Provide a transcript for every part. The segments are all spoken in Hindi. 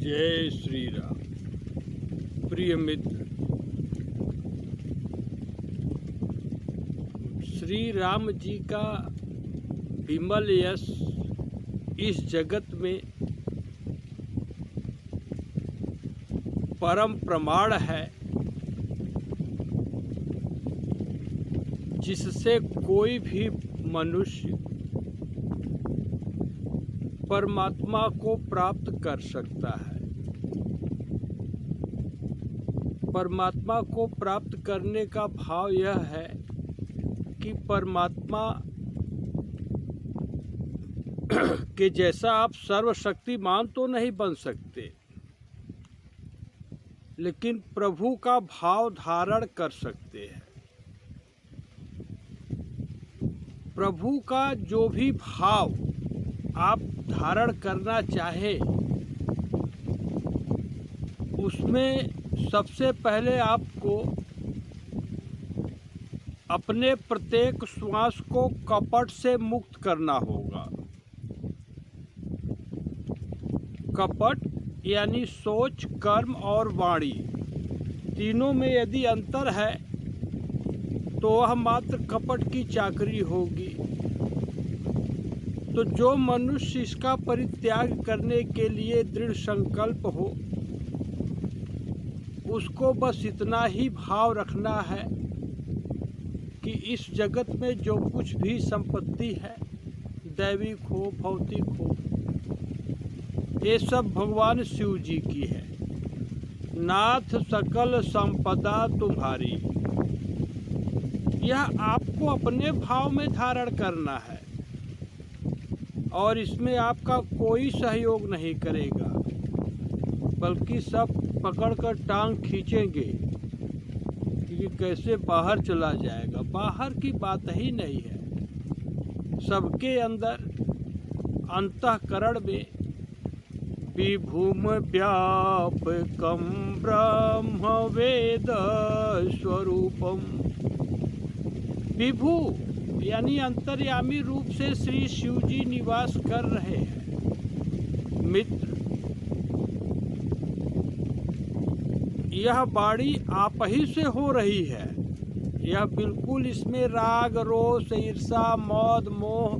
जय श्री राम। प्रिय मित्र, श्री राम जी का विमल यश इस जगत में परम प्रमाण है, जिससे कोई भी मनुष्य परमात्मा को प्राप्त कर सकता है। परमात्मा को प्राप्त करने का भाव यह है कि परमात्मा के जैसा आप सर्वशक्तिमान तो नहीं बन सकते, लेकिन प्रभु का भाव धारण कर सकते हैं। प्रभु का जो भी भाव आप धारण करना चाहे, उसमें सबसे पहले आपको अपने प्रत्येक श्वास को कपट से मुक्त करना होगा। कपट यानी सोच, कर्म और वाणी, तीनों में यदि अंतर है तो वह मात्र कपट की चाकरी होगी। तो जो मनुष्य इसका परित्याग करने के लिए दृढ़ संकल्प हो, उसको बस इतना ही भाव रखना है कि इस जगत में जो कुछ भी संपत्ति है, दैविक हो, भौतिक हो, ये सब भगवान शिव जी की है। नाथ सकल संपदा तुम्हारी, यह आपको अपने भाव में धारण करना है और इसमें आपका कोई सहयोग नहीं करेगा, बल्कि सब पकड़कर टांग खींचेंगे कि कैसे बाहर चला जाएगा। बाहर की बात ही नहीं है, सबके अंदर अंतःकरण में विभूम व्यापकम ब्रह्म वेद स्वरूपम। विभू यानी अंतर्यामी रूप से श्री शिव जी निवास कर रहे हैं। मित्र, यह वाणी आप ही से हो रही है। यह बिल्कुल इसमें राग, रोष, ईर्षा, मौद, मोह,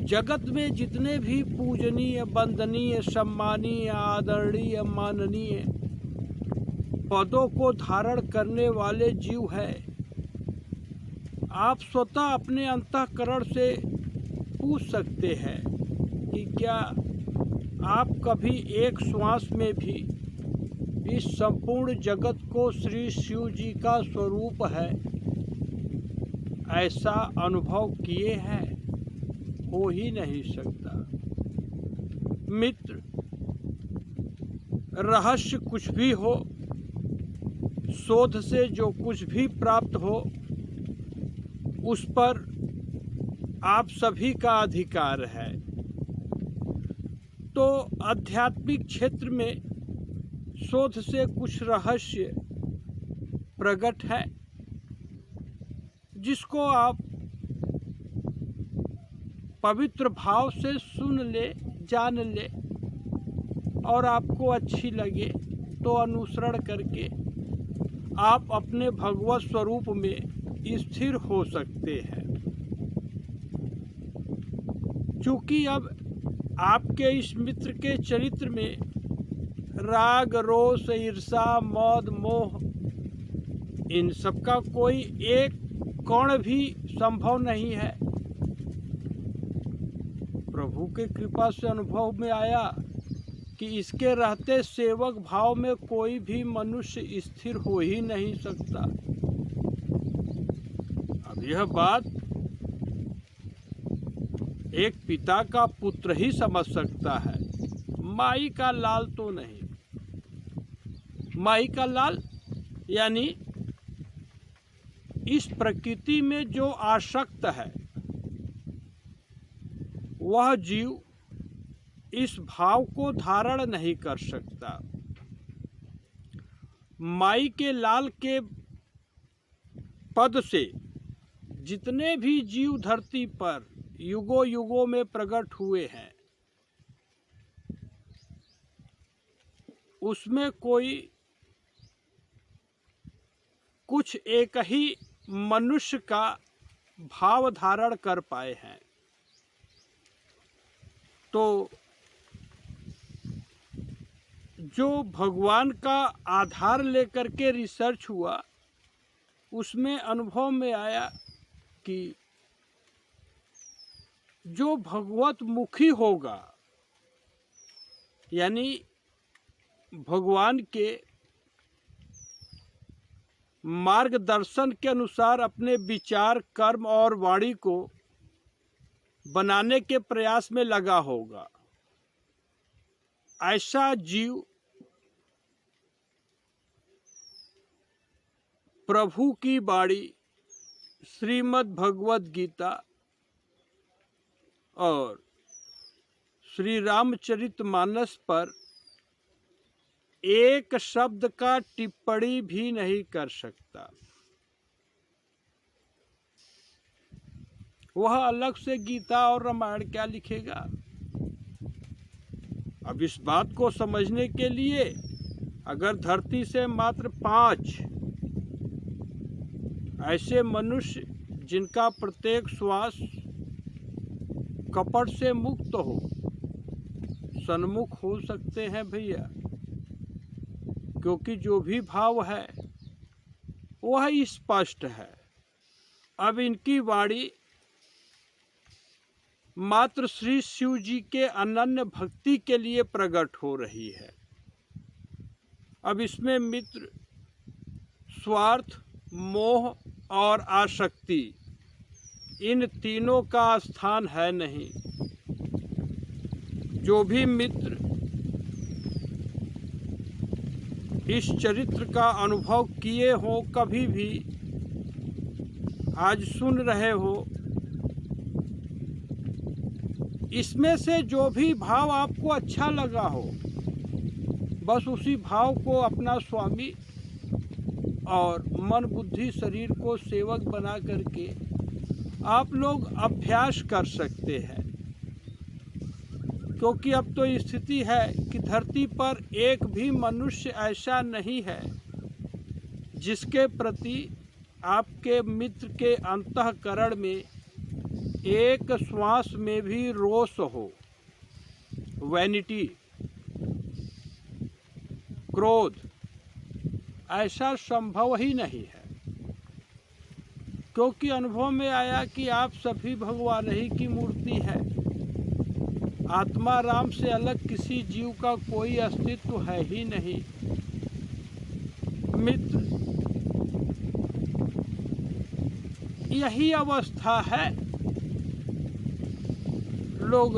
जगत में जितने भी पूजनीय, वंदनीय, सम्मानीय, आदरणीय, माननीय पदों को धारण करने वाले जीव है। आप स्वतः अपने अंतःकरण से पूछ सकते हैं कि क्या आप कभी एक श्वास में भी इस संपूर्ण जगत को श्री शिव जी का स्वरूप है ऐसा अनुभव किए हैं? हो ही नहीं सकता। मित्र, रहस्य कुछ भी हो, शोध से जो कुछ भी प्राप्त हो, उस पर आप सभी का अधिकार है। तो आध्यात्मिक क्षेत्र में शोध से कुछ रहस्य प्रकट है, जिसको आप पवित्र भाव से सुन ले, जान ले और आपको अच्छी लगे तो अनुसरण करके आप अपने भगवत स्वरूप में स्थिर हो सकते हैं। चूंकि अब आपके इस मित्र के चरित्र में राग, रोष, ईर्षा, मौद, मोह, इन सब का कोई एक कण भी संभव नहीं है। प्रभु के कृपा से अनुभव में आया कि इसके रहते सेवक भाव में कोई भी मनुष्य स्थिर हो ही नहीं सकता। अब यह बात एक पिता का पुत्र ही समझ सकता है, माई का लाल तो नहीं। माई का लाल यानी इस प्रकृति में जो आसक्त है, वह जीव इस भाव को धारण नहीं कर सकता। माई के लाल के पद से जितने भी जीव धरती पर युगों युगों में प्रकट हुए हैं, उसमें कोई कुछ एक ही मनुष्य का भाव धारण कर पाए हैं। तो जो भगवान का आधार लेकर के रिसर्च हुआ, उसमें अनुभव में आया कि जो भगवत मुखी होगा, यानी भगवान के मार्गदर्शन के अनुसार अपने विचार, कर्म और वाणी को बनाने के प्रयास में लगा होगा, ऐसा जीव प्रभु की वाणी श्रीमद् भगवत गीता और श्री रामचरितमानस पर एक शब्द का टिप्पणी भी नहीं कर सकता। वह अलग से गीता और रामायण क्या लिखेगा। अब इस बात को समझने के लिए अगर धरती से मात्र 5 ऐसे मनुष्य जिनका प्रत्येक श्वास कपट से मुक्त हो, सन्मुख हो सकते हैं भैया, क्योंकि जो भी भाव है वह स्पष्ट है। अब इनकी वाणी मात्र श्री शिव जी के अनन्य भक्ति के लिए प्रकट हो रही है। अब इसमें मित्र, स्वार्थ, मोह और आसक्ति, इन तीनों का स्थान है नहीं। जो भी मित्र इस चरित्र का अनुभव किए हो, कभी भी आज सुन रहे हो, इसमें से जो भी भाव आपको अच्छा लगा हो, बस उसी भाव को अपना स्वामी और मन, बुद्धि, शरीर को सेवक बना करके आप लोग अभ्यास कर सकते हैं। क्योंकि अब तो स्थिति है कि धरती पर एक भी मनुष्य ऐसा नहीं है जिसके प्रति आपके मित्र के अंतःकरण में एक श्वास में भी रोष हो, वैनिटी, क्रोध, ऐसा संभव ही नहीं है। क्योंकि अनुभव में आया कि आप सभी भगवान ही की मूर्ति है। आत्मा राम से अलग किसी जीव का कोई अस्तित्व है ही नहीं। मित्र, यही अवस्था है। लोग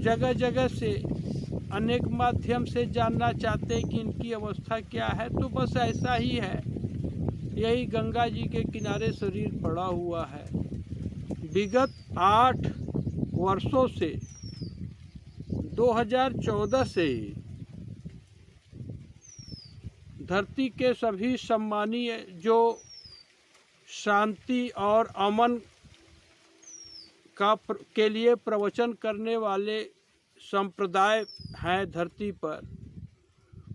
जगह जगह से अनेक माध्यम से जानना चाहते हैं कि इनकी अवस्था क्या है, तो बस ऐसा ही है। यही गंगा जी के किनारे शरीर पड़ा हुआ है। विगत 8 वर्षों से 2014 से ही धरती के सभी सम्मानीय जो शांति और अमन के लिए प्रवचन करने वाले संप्रदाय हैं धरती पर,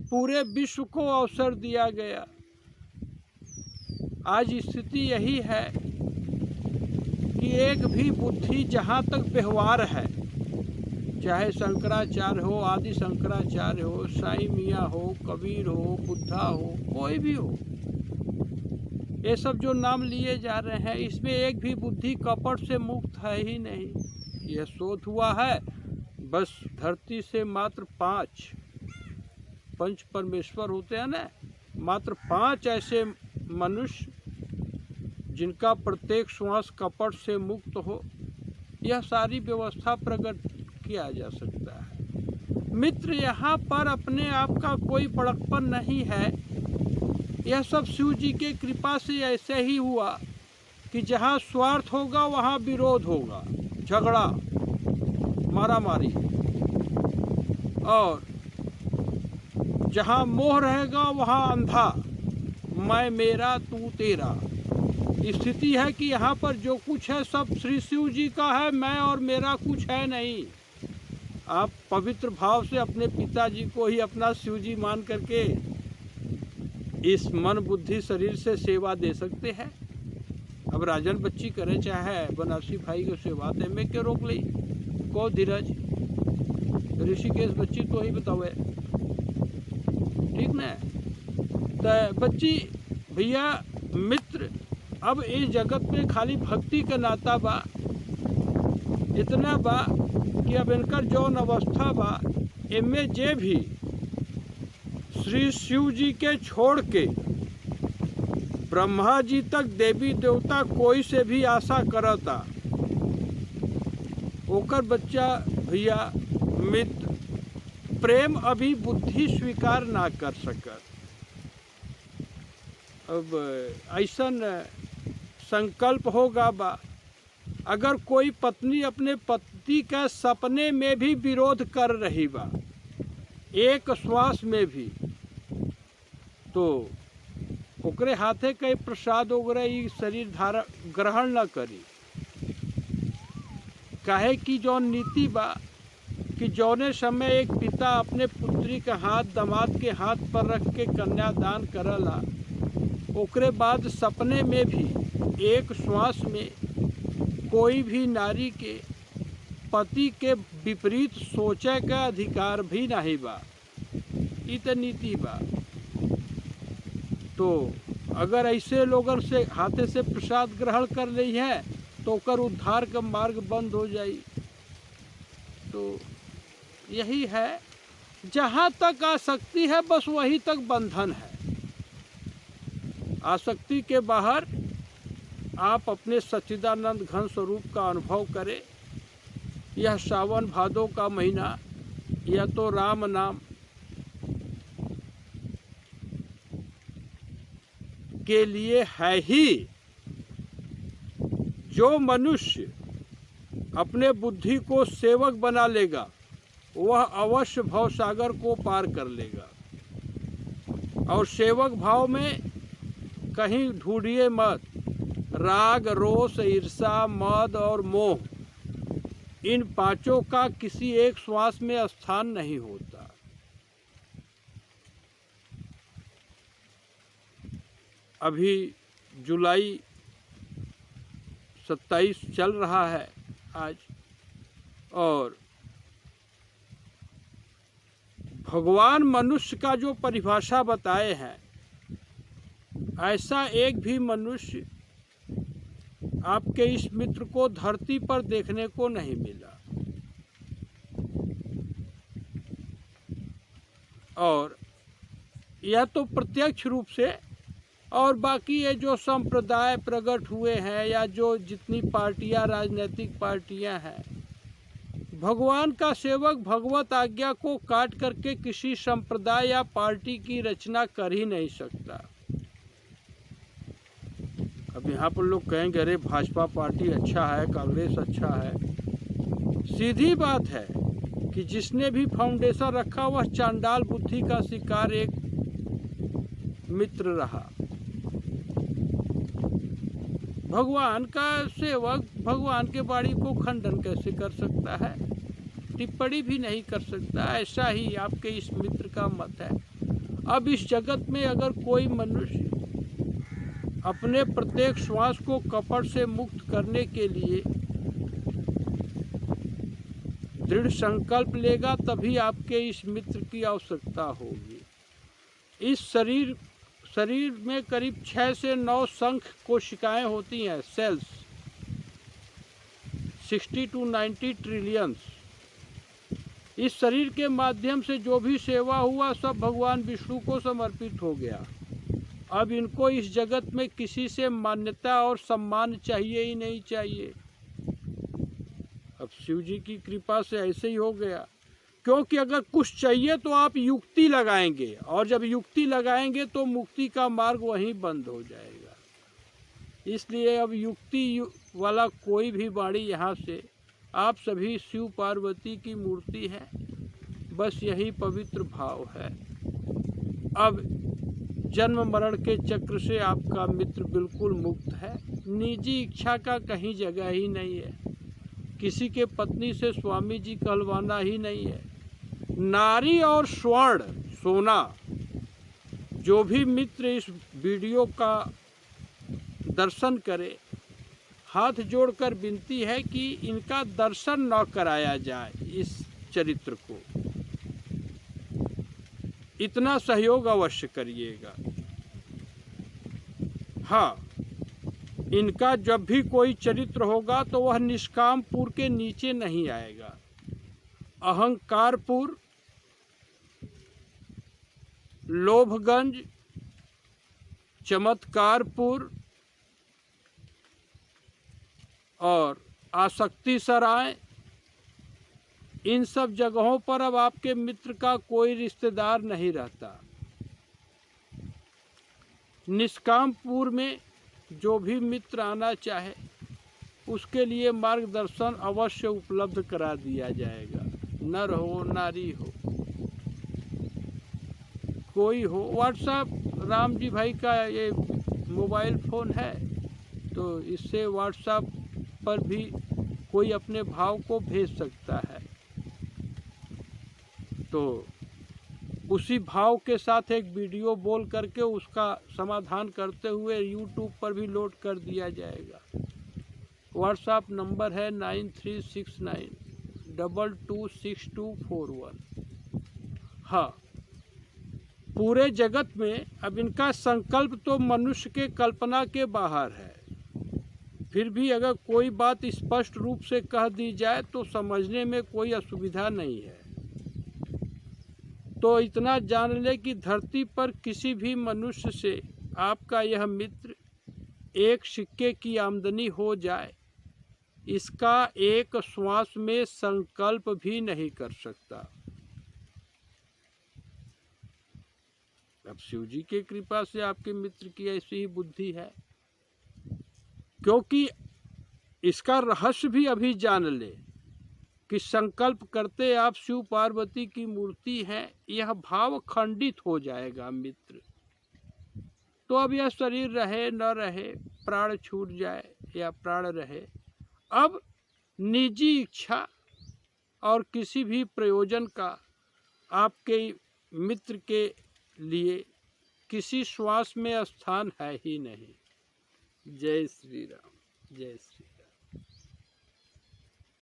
पूरे विश्व को अवसर दिया गया। आज स्थिति यही है कि एक भी बुद्धि जहाँ तक व्यवहार है, चाहे शंकराचार्य हो, आदि शंकराचार्य हो, साईं मियाँ हो, कबीर हो, बुद्धा हो, कोई भी हो, ये सब जो नाम लिए जा रहे हैं, इसमें एक भी बुद्धि कपट से मुक्त है ही नहीं। यह शोध हुआ है। बस धरती से मात्र 5 पंच परमेश्वर होते हैं ना, मात्र 5 ऐसे मनुष्य जिनका प्रत्येक श्वास कपट से मुक्त हो, यह सारी व्यवस्था प्रकट किया जा सकता है। मित्र, यहाँ पर अपने आप का कोई बड़कपन नहीं है। यह सब शिव जी के कृपा से ऐसे ही हुआ कि जहाँ स्वार्थ होगा वहाँ विरोध होगा, झगड़ा, मारामारी, और जहाँ मोह रहेगा वहाँ अंधा, मैं मेरा तू तेरा। स्थिति है कि यहाँ पर जो कुछ है सब श्री शिव जी का है, मैं और मेरा कुछ है नहीं। आप पवित्र भाव से अपने पिताजी को ही अपना शिव जी मान करके इस मन बुद्धि शरीर से सेवा दे सकते हैं। अब राजन बच्ची करे चाहे बनारसी भाई को सेवा दे में के रोक ली को धीरज ऋषिकेश बच्ची तो ही बतावे ठीक न। तो बच्ची भैया मित्र अब इस जगत में खाली भक्ति का नाता बा इतना बा कि अब इनकर जौन अवस्था बा इनमें जे भी श्री शिव जी के छोड़ के ब्रह्मा जी तक देवी देवता कोई से भी आशा करता ओकर बच्चा भैया मित्र प्रेम अभी बुद्धि स्वीकार ना कर सकत। अब ऐसा संकल्प होगा बा अगर कोई पत्नी अपने पति का सपने में भी विरोध कर रही बा एक श्वास में भी तो ओकरे हाथे कई प्रसाद वगैरह शरीर धारण ग्रहण न करी। काहे की जौन नीति बा कि जौने समय एक पिता अपने पुत्री का हाथ दामाद के हाथ पर रख के कन्यादान करला ओकरे बाद सपने में भी एक श्वास में कोई भी नारी के पति के विपरीत सोचे का अधिकार भी नहीं बा। ई तो नीति बा। तो अगर ऐसे लोगों से हाथे से प्रसाद ग्रहण कर ली है तो ओकर उद्धार का मार्ग बंद हो जाई। तो यही है जहाँ तक आसक्ति है बस वहीं तक बंधन है। आसक्ति के बाहर आप अपने सच्चिदानंद घन स्वरूप का अनुभव करें। यह सावन भादों का महीना यह तो राम नाम के लिए है ही। जो मनुष्य अपने बुद्धि को सेवक बना लेगा वह अवश्य भवसागर को पार कर लेगा। और सेवक भाव में कहीं ढूंढिए मत राग रोष ईर्षा मद और मोह इन पांचों का किसी एक श्वास में स्थान नहीं होता। अभी जुलाई 27 चल रहा है आज और भगवान मनुष्य का जो परिभाषा बताए हैं ऐसा एक भी मनुष्य आपके इस मित्र को धरती पर देखने को नहीं मिला। और यह तो प्रत्यक्ष रूप से और बाकी ये जो संप्रदाय प्रकट हुए हैं या जो जितनी पार्टियां राजनीतिक पार्टियां हैं भगवान का सेवक भगवत आज्ञा को काट करके किसी संप्रदाय या पार्टी की रचना कर ही नहीं सकता। अब यहाँ पर लोग कहेंगे अरे भाजपा पार्टी अच्छा है कांग्रेस अच्छा है। सीधी बात है कि जिसने भी फाउंडेशन रखा वह चांडाल बुद्धि का शिकार एक मित्र रहा। भगवान का सेवक भगवान के वाणी को खंडन कैसे कर सकता है, टिप्पणी भी नहीं कर सकता। ऐसा ही आपके इस मित्र का मत है। अब इस जगत में अगर कोई मनुष्य अपने प्रत्येक श्वास को कपट से मुक्त करने के लिए दृढ़ संकल्प लेगा तभी आपके इस मित्र की आवश्यकता होगी। इस शरीर में करीब 6 से 9 शंख कोशिकाएं होती हैं, सेल्स 60 to 90 ट्रिलियंस। इस शरीर के माध्यम से जो भी सेवा हुआ सब भगवान विष्णु को समर्पित हो गया। अब इनको इस जगत में किसी से मान्यता और सम्मान चाहिए ही नहीं चाहिए। अब शिव जी की कृपा से ऐसे ही हो गया, क्योंकि अगर कुछ चाहिए तो आप युक्ति लगाएंगे और जब युक्ति लगाएंगे तो मुक्ति का मार्ग वहीं बंद हो जाएगा। इसलिए अब युक्ति वाला कोई भी वाणी यहाँ से आप सभी शिव पार्वती की मूर्ति है, बस यही पवित्र भाव है। अब जन्म मरण के चक्र से आपका मित्र बिल्कुल मुक्त है। निजी इच्छा का कहीं जगह ही नहीं है किसी के पत्नी से स्वामी जी कहलवाना ही नहीं है। नारी और स्वर्ण सोना, जो भी मित्र इस वीडियो का दर्शन करे, हाथ जोड़कर विनती है कि इनका दर्शन न कराया जाए। इस चरित्र को इतना सहयोग अवश्य करिएगा। हाँ, इनका जब भी कोई चरित्र होगा तो वह निष्कामपुर के नीचे नहीं आएगा। अहंकारपुर, लोभगंज, चमत्कारपुर और आसक्ति सराय, इन सब जगहों पर अब आपके मित्र का कोई रिश्तेदार नहीं रहता। निष्कामपुर में जो भी मित्र आना चाहे उसके लिए मार्गदर्शन अवश्य उपलब्ध करा दिया जाएगा। नर हो नारी हो, कोई हो। व्हाट्सएप राम जी भाई का ये मोबाइल फ़ोन है, तो इससे व्हाट्सएप पर भी कोई अपने भाव को भेज सकता है। तो उसी भाव के साथ एक वीडियो बोल करके उसका समाधान करते हुए यूट्यूब पर भी लोड कर दिया जाएगा। व्हाट्सएप नंबर है 9369226241। हाँ, पूरे जगत में अब इनका संकल्प तो मनुष्य के कल्पना के बाहर है। फिर भी अगर कोई बात स्पष्ट रूप से कह दी जाए तो समझने में कोई असुविधा नहीं है। तो इतना जान ले कि धरती पर किसी भी मनुष्य से आपका यह मित्र एक सिक्के की आमदनी हो जाए, इसका एक श्वास में संकल्प भी नहीं कर सकता। अब शिव जी की कृपा से आपके मित्र की ऐसी ही बुद्धि है, क्योंकि इसका रहस्य भी अभी जान ले कि संकल्प करते आप शिव पार्वती की मूर्ति हैं, यह भाव खंडित हो जाएगा मित्र। तो अब यह शरीर रहे न रहे, प्राण छूट जाए या प्राण रहे, अब निजी इच्छा और किसी भी प्रयोजन का आपके मित्र के लिए किसी श्वास में स्थान है ही नहीं। जय श्री राम, जय श्री।